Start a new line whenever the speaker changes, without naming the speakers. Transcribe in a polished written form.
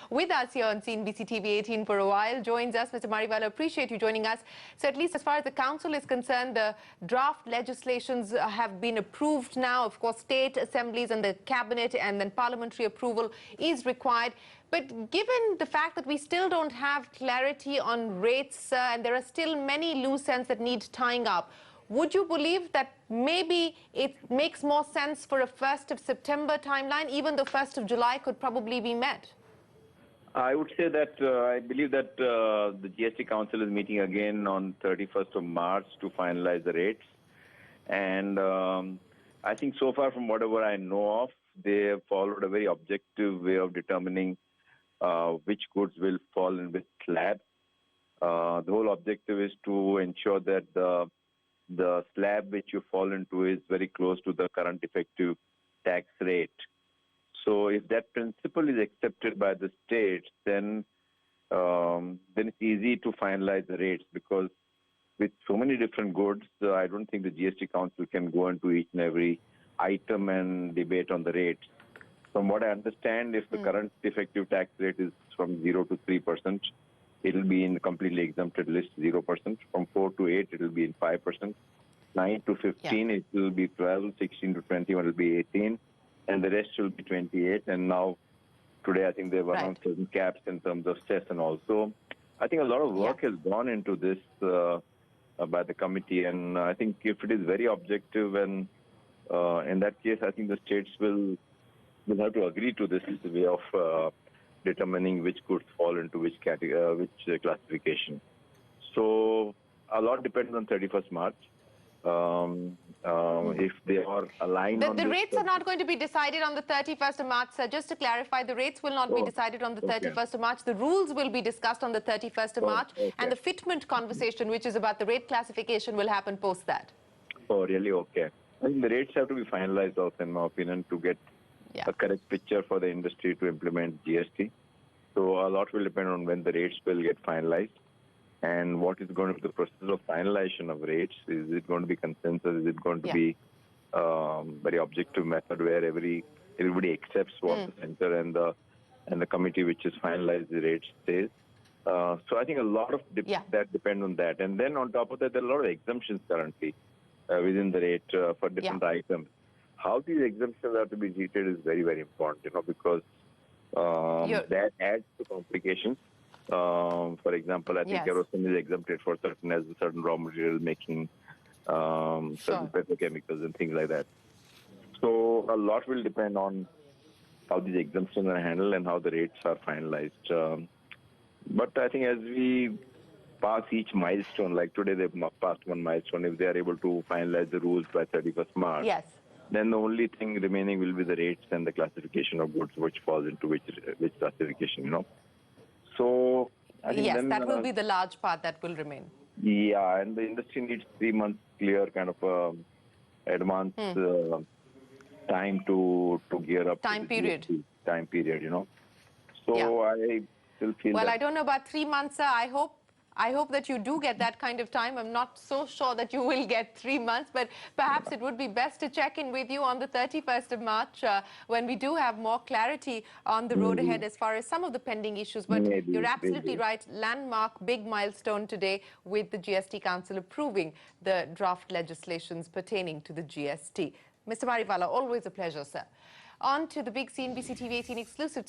with us here on CNBC TV 18 for a while. Joins us, Mr. Mariwala. Appreciate you joining us. So at least as far as the council is concerned, the draft legislations have been approved now. Of course, state assemblies and the cabinet and then parliamentary approval is required. But given the fact that we still don't have clarity on rates and there are still many loose ends that need tying up, would you believe that maybe it makes more sense for a 1st of September timeline, even though 1st of July could probably be met?
I would say that I believe that the GST Council is meeting again on 31st of March to finalize the rates. And I think so far from whatever I know of, they have followed a very objective way of determining which goods will fall in which slab. The whole objective is to ensure that the slab which you fall into is very close to the current effective tax rate. So if that principle is accepted by the states, then it's easy to finalize the rates, because with so many different goods, I don't think the GST Council can go into each and every item and debate on the rates. From what I understand, if the current effective tax rate is from 0 to 3%, it will be in the completely exempted list, 0%. From 4 to 8, it will be in 5%. 9 to 15, it will be 12. 16 to 21, it will be 18. And the rest will be 28. And now, today, I think they've announced certain caps in terms of cess and all. So I think a lot of work has gone into this by the committee. And I think if it is very objective, and in that case, I think the states will have to agree to this way of determining which goods fall into which category, which classification. So a lot depends on 31st March. If they are aligned on
the rates are not going to be decided on the 31st of March, sir. Just to clarify, the rates will not be decided on the 31st of March. The rules will be discussed on the 31st of March. And the fitment conversation, which is about the rate classification, will happen post that.
Oh, really? Okay. I think the rates have to be finalized also, in my opinion, to get a correct picture for the industry to implement GST. So a lot will depend on when the rates will get finalized and what is going to be the process of finalization of rates. Is it going to be consensus? Is it going to be very objective method where everybody accepts what the center and the committee which is finalized the rates says? So I think a lot of that depend on that. And then on top of that, there are a lot of exemptions currently within the rate for different items. How these exemptions are to be treated is very, very important, because that adds to complications. For example, I think kerosene is exempted for certain raw material making, certain petrochemicals and things like that. So a lot will depend on how these exemptions are handled and how the rates are finalized. But I think as we pass each milestone, like today they've passed one milestone, if they are able to finalize the rules by 31st March, then the only thing remaining will be the rates and the classification of goods, which falls into which classification, So I think then,
that will be the large part that will remain.
Yeah, and the industry needs 3 months clear kind of advance time to gear up.
Time period,
So I still feel
I don't know about 3 months, sir. I hope that you do get that kind of time. I'm not so sure that you will get 3 months, but perhaps it would be best to check in with you on the 31st of March when we do have more clarity on the road ahead as far as some of the pending issues. But you're absolutely right. Landmark, big milestone today with the GST Council approving the draft legislations pertaining to the GST. Mr. Mariwala, always a pleasure, sir. On to the big CNBC TV 18 exclusive.